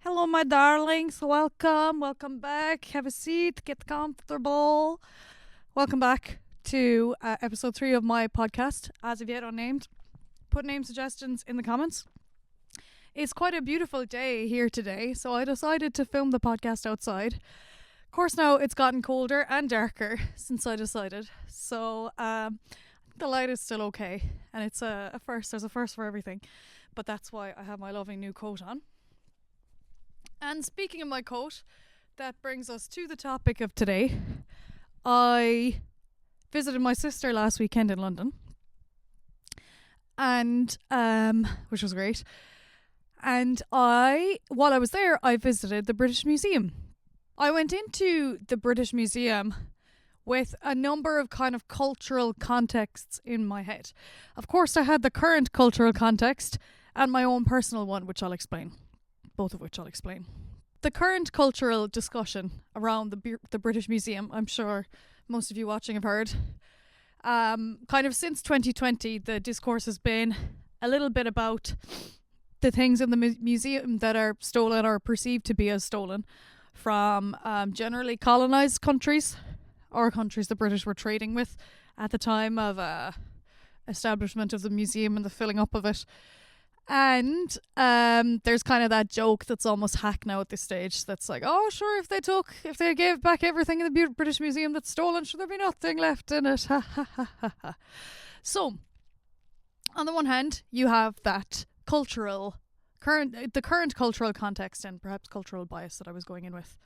Hello, my darlings. Welcome back. Have a seat, get comfortable. Welcome back to episode 3 of my podcast, as of yet unnamed. Put name suggestions in the comments. It's quite a beautiful day here today, so I decided to film the podcast outside. Of course, now it's gotten colder and darker since I decided, so the light is still okay, and it's a first. There's a first for everything, but that's why I have my lovely new coat on. And speaking of my coat, that brings us to the topic of today. I visited my sister last weekend in London, and which was great. And while I was there, I visited the British Museum. I went into the British Museum with a number of kind of cultural contexts in my head. Of course, I had the current cultural context and my own personal one, which I'll explain. Both of which I'll explain. The current cultural discussion around the British Museum, I'm sure most of you watching have heard. Kind of since 2020, the discourse has been a little bit about the things in the museum that are stolen or perceived to be as stolen from generally colonised countries or countries the British were trading with at the time of establishment of the museum and the filling up of it. And there's kind of that joke that's almost hack now at this stage that's like, oh sure, if they gave back everything in the British Museum that's stolen, should there be nothing left in it? So on the one hand, you have that the current cultural context and perhaps cultural bias that I was going in with.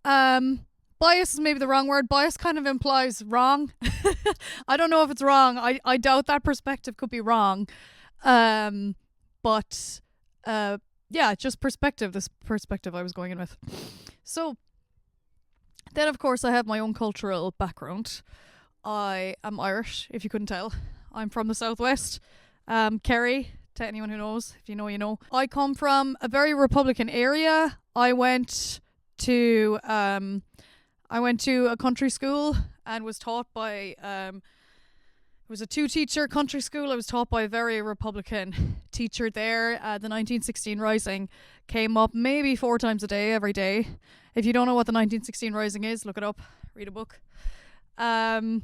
Bias is maybe the wrong word. Bias kind of implies wrong. I don't know if it's wrong. I doubt that perspective could be wrong. But just perspective, this perspective I was going in with. So then, of course, I have my own cultural background. I am Irish, if you couldn't tell. I'm from the southwest. Kerry, to anyone who knows. If you know, you know. I come from a very Republican area. I went to a country school and was taught by it was a 2-teacher country school. I was taught by a very Republican teacher there. The 1916 Rising came up maybe 4 times a day, every day. If you don't know what the 1916 Rising is, look it up, read a book. And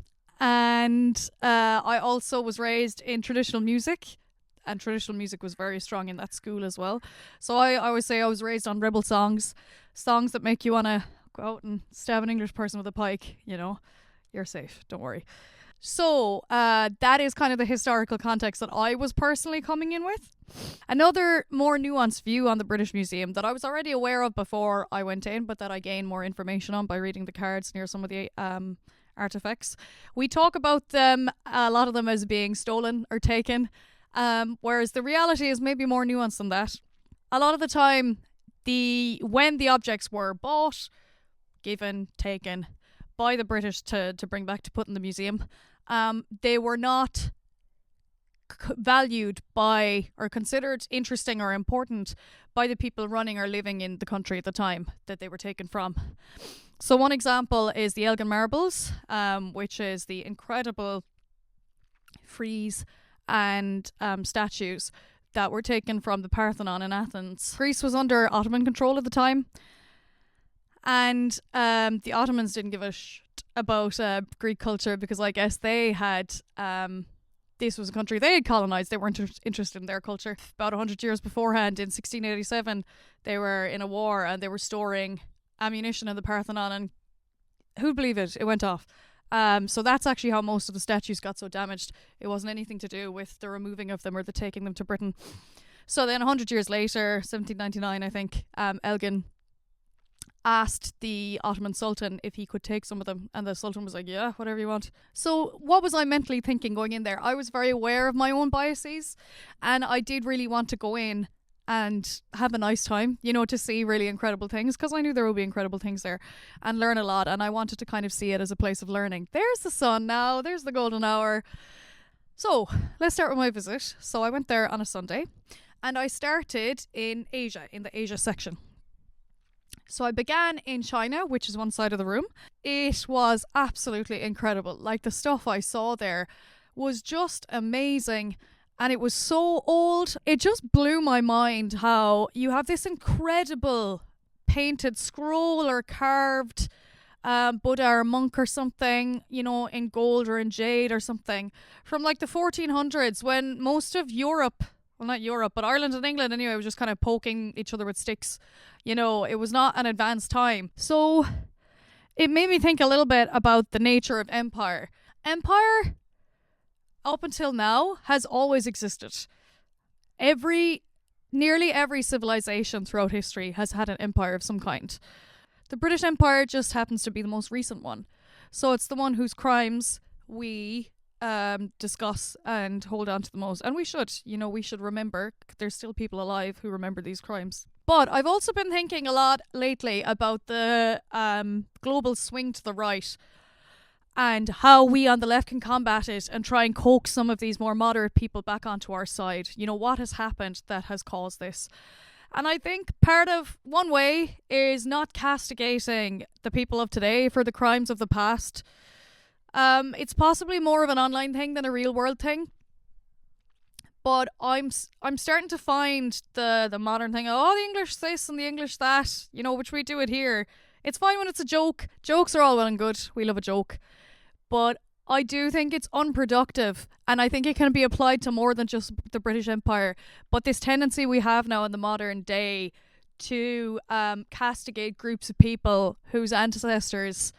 I also was raised in traditional music, and traditional music was very strong in that school as well. So I always say I was raised on rebel songs that make you want to go out and stab an English person with a pike. You know, you're safe, don't worry. So that is kind of the historical context that I was personally coming in with. Another more nuanced view on the British Museum that I was already aware of before I went in, but that I gained more information on by reading the cards near some of the artifacts. We talk about them, a lot of them, as being stolen or taken, whereas the reality is maybe more nuanced than that. A lot of the time, when the objects were bought, given, taken by the British to bring back to put in the museum, they were not valued by or considered interesting or important by the people running or living in the country at the time that they were taken from. So one example is the Elgin marbles, which is the incredible frieze and statues that were taken from the Parthenon in Athens. Greece was under Ottoman control at the time, and the Ottomans didn't give a shit about Greek culture because I guess they had, this was a country they had colonised. They weren't interested in their culture. About 100 years beforehand, in 1687, they were in a war and they were storing ammunition in the Parthenon, and who'd believe it? It went off. So that's actually how most of the statues got so damaged. It wasn't anything to do with the removing of them or the taking them to Britain. So then 100 years later, 1799, I think, Elgin asked the Ottoman Sultan if he could take some of them, and the Sultan was like, yeah, whatever you want. So what was I mentally thinking going in there? I was very aware of my own biases, and I did really want to go in and have a nice time, you know, to see really incredible things, because I knew there would be incredible things there, and learn a lot, and I wanted to kind of see it as a place of learning. There's the sun now, there's the golden hour. So let's start with my visit. So I went there on a Sunday, and I started in Asia, in the Asia section. So I began in China, which is one side of the room. It was absolutely incredible. Like, the stuff I saw there was just amazing. and it was so old. It just blew my mind how you have this incredible painted scroll or carved Buddha or monk or something, you know, in gold or in jade or something from like the 1400s, when most of Europe, well, not Europe, but Ireland and England anyway, was just kind of poking each other with sticks. You know, it was not an advanced time. So it made me think a little bit about the nature of empire. Empire, up until now, has always existed. Nearly every civilization throughout history has had an empire of some kind. The British Empire just happens to be the most recent one. So it's the one whose crimes we discuss and hold on to the most. And we should, you know, we should remember. There's still people alive who remember these crimes. But I've also been thinking a lot lately about the global swing to the right and how we on the left can combat it and try and coax some of these more moderate people back onto our side. You know, what has happened that has caused this? And I think part of one way is not castigating the people of today for the crimes of the past. It's possibly more of an online thing than a real world thing. But I'm starting to find the modern thing, oh, the English this and the English that, you know, which we do it here. It's fine when it's a joke. Jokes are all well and good. We love a joke. But I do think it's unproductive, and I think it can be applied to more than just the British Empire. But this tendency we have now in the modern day to castigate groups of people whose ancestors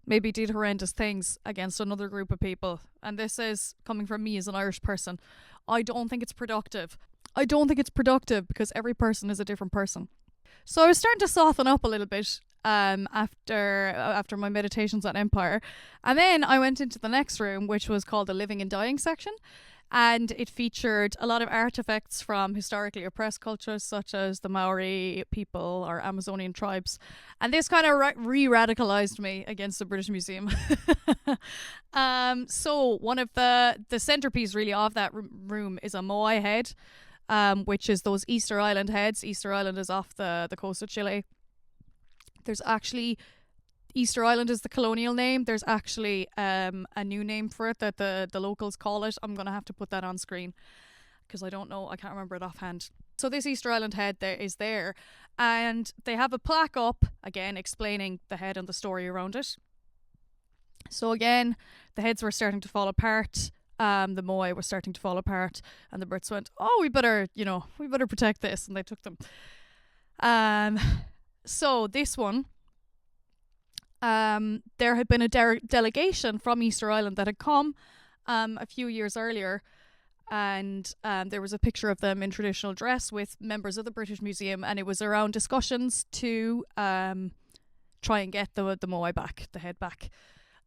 maybe did horrendous things against another group of people. And this is coming from me as an Irish person. I don't think it's productive. I don't think it's productive because every person is a different person. So I was starting to soften up a little bit after my meditations on empire, and then I went into the next room, which was called the living and dying section, and it featured a lot of artifacts from historically oppressed cultures such as the Maori people or Amazonian tribes, and this kind of re-radicalized me against the British Museum. So one of the centerpiece really of that room is a moai head, which is those Easter Island heads. Easter Island is off the coast of Chile. There's actually, Easter Island is the colonial name. There's actually a new name for it that the locals call it. I'm going to have to put that on screen because I don't know. I can't remember it offhand. So this Easter Island head there is there. And they have a plaque up, again, explaining the head and the story around it. So again, the heads were starting to fall apart. The moai was starting to fall apart. And the Brits went, oh, we better protect this. And they took them. So this one, there had been a delegation from Easter Island that had come a few years earlier, and there was a picture of them in traditional dress with members of the British Museum, and it was around discussions to try and get the moai back, the head back.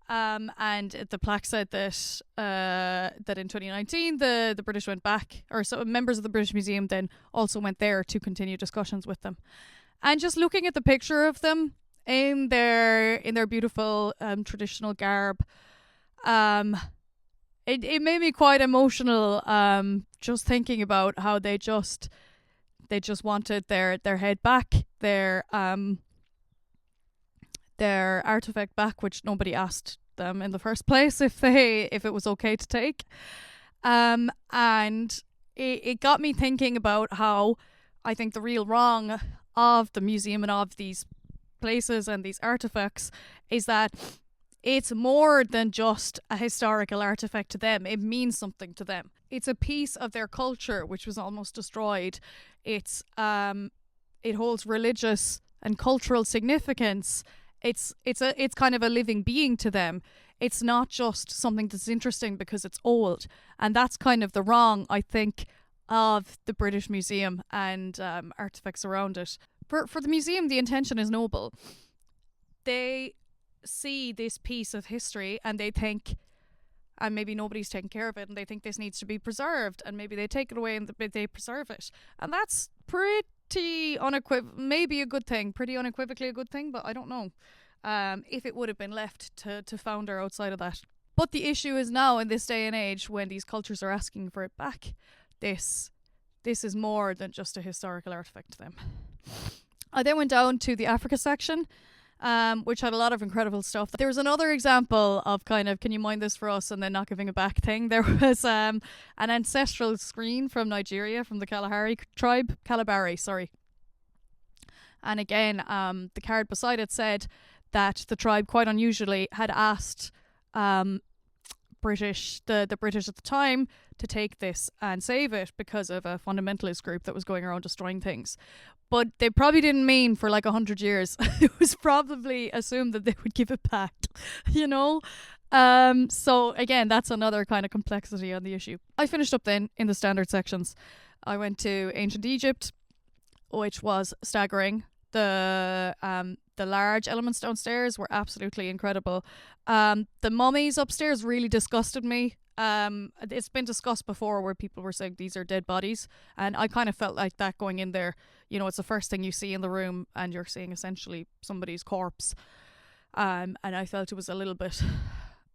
And the plaque said that that in 2019 the British went back, or so members of the British Museum then also went there to continue discussions with them. And just looking at the picture of them in their beautiful traditional garb, it made me quite emotional. Just thinking about how they just wanted their head back, their artifact back, which nobody asked them in the first place if it was okay to take. And it got me thinking about how I think the real wrong of the museum and of these places and these artifacts is that it's more than just a historical artifact to them. It means something to them. It's a piece of their culture which was almost destroyed. It holds religious and cultural significance. It's kind of a living being to them. It's not just something that's interesting because it's old. And that's kind of the wrong, I think, of the British Museum and artifacts around it. For the museum, the intention is noble. They see this piece of history and they think, and maybe nobody's taking care of it, and they think this needs to be preserved, and maybe they take it away and they preserve it. And that's pretty maybe a good thing, pretty unequivocally a good thing, but I don't know if it would have been left to founder outside of that. But the issue is now, in this day and age, when these cultures are asking for it back, this is more than just a historical artifact to them. I then went down to the Africa section, which had a lot of incredible stuff. There was another example of kind of, can you mind this for us, and then not giving it back thing. There was an ancestral screen from Nigeria, from the Kalahari tribe, Kalabari, sorry. And again, the card beside it said that the tribe, quite unusually, had asked the British at the time to take this and save it because of a fundamentalist group that was going around destroying things. But they probably didn't mean for like 100 years. It was probably assumed that they would give it back, you know? So again, that's another kind of complexity on the issue. I finished up then in the standard sections. I went to ancient Egypt, which was staggering. The large elements downstairs were absolutely incredible. The mummies upstairs really disgusted me. It's been discussed before where people were saying these are dead bodies, and I kind of felt like that going in there. You know, it's the first thing you see in the room, and you're seeing essentially somebody's corpse. And I felt it was a little bit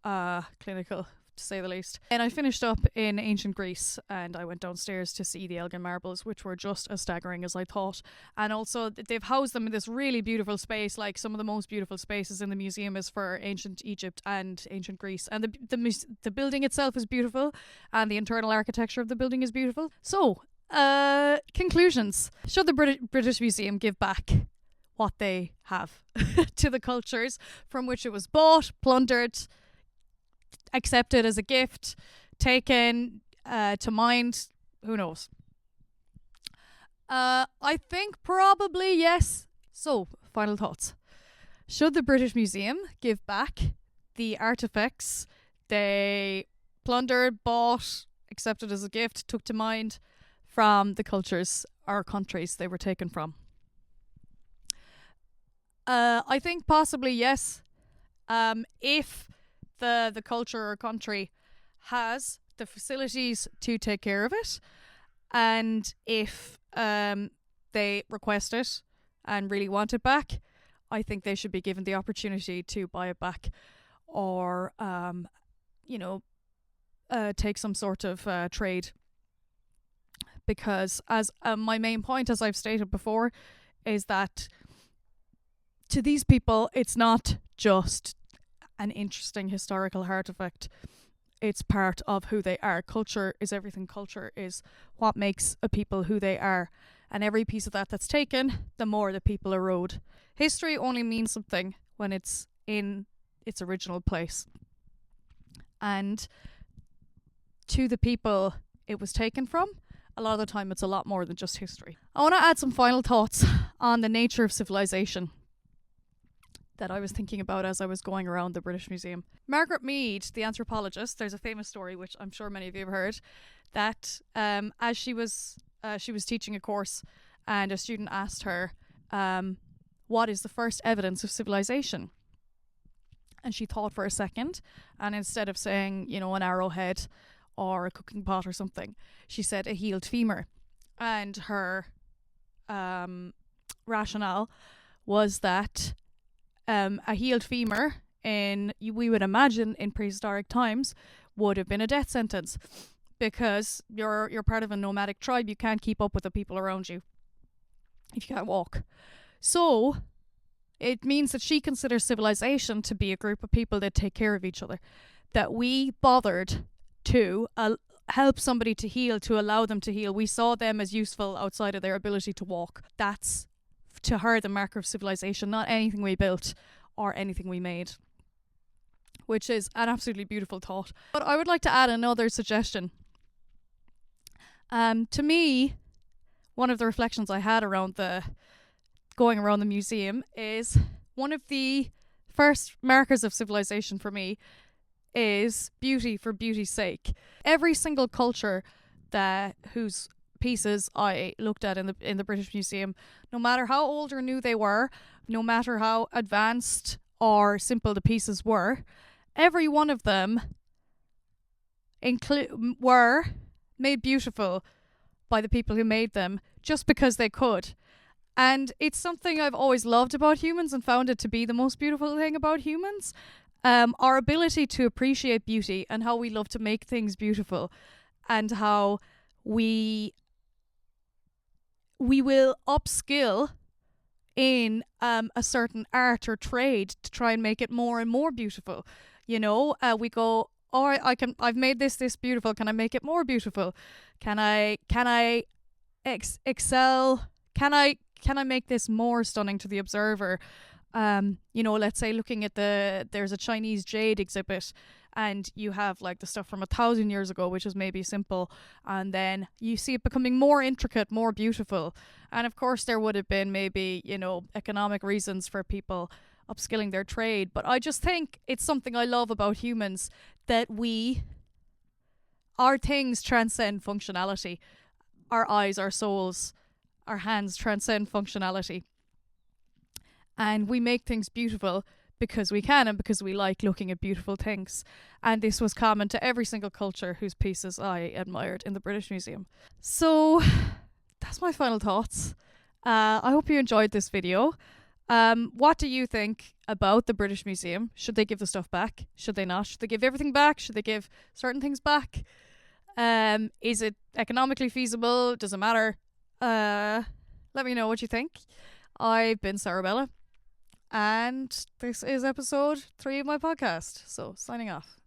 clinical, to say the least. And I finished up in ancient Greece, and I went downstairs to see the Elgin marbles, which were just as staggering as I thought. And also they've housed them in this really beautiful space. Like, some of the most beautiful spaces in the museum is for ancient Egypt and ancient Greece, and the building itself is beautiful, and the internal architecture of the building is beautiful. So conclusions: should the British Museum give back what they have to the cultures from which it was bought, plundered, accepted as a gift, taken to mind? Who knows? I think probably yes. So, final thoughts. Should the British Museum give back the artifacts they plundered, bought, accepted as a gift, took to mind from the cultures or countries they were taken from? I think possibly yes. If the culture or country has the facilities to take care of it, and if they request it and really want it back, I think they should be given the opportunity to buy it back, or take some sort of trade. Because as my main point, as I've stated before, is that to these people it's not just an interesting historical artifact. It's part of who they are. Culture is everything. Culture is what makes a people who they are. And every piece of that's taken, the more the people erode. History only means something when it's in its original place. And to the people it was taken from, a lot of the time it's a lot more than just history. I want to add some final thoughts on the nature of civilization that I was thinking about as I was going around the British Museum. Margaret Mead, the anthropologist, there's a famous story which I'm sure many of you have heard, that as she was teaching a course, and a student asked her, what is the first evidence of civilization? And she thought for a second, and instead of saying, an arrowhead or a cooking pot or something, she said a healed femur. And her rationale was that a healed femur, we would imagine in prehistoric times, would have been a death sentence, because you're part of a nomadic tribe. You can't keep up with the people around you if you can't walk. So it means that she considers civilization to be a group of people that take care of each other, that we bothered to help somebody to heal, to allow them to heal. We saw them as useful outside of their ability to walk. That's, to her, the marker of civilization, not anything we built or anything we made, which is an absolutely beautiful thought. But I would like to add another suggestion. To me, one of the reflections I had around going around the museum is one of the first markers of civilization for me is beauty for beauty's sake. Every single culture whose pieces I looked at in the British Museum, no matter how old or new they were, no matter how advanced or simple the pieces were, every one of them were made beautiful by the people who made them just because they could. And it's something I've always loved about humans and found it to be the most beautiful thing about humans. Our ability to appreciate beauty and how we love to make things beautiful, and how we will upskill in a certain art or trade to try and make it more and more beautiful. We go, all right, I've made this beautiful. Can I make it more beautiful? Can I excel? Can I make this more stunning to the observer? Let's say looking at there's a Chinese jade exhibit, and you have like the stuff from 1,000 years ago, which is maybe simple, and then you see it becoming more intricate, more beautiful. And of course there would have been maybe, economic reasons for people upskilling their trade, but I just think it's something I love about humans, that our things transcend functionality. Our eyes, our souls, our hands transcend functionality, and we make things beautiful because we can and because we like looking at beautiful things. And this was common to every single culture whose pieces I admired in the British Museum. So that's my final thoughts. I hope you enjoyed this video. What do you think about the British Museum? Should they give the stuff back? Should they not? Should they give everything back? Should they give certain things back? Is it economically feasible? Does it matter? Let me know what you think. I've been Sarabella, and this is episode 3 of my podcast. So, signing off.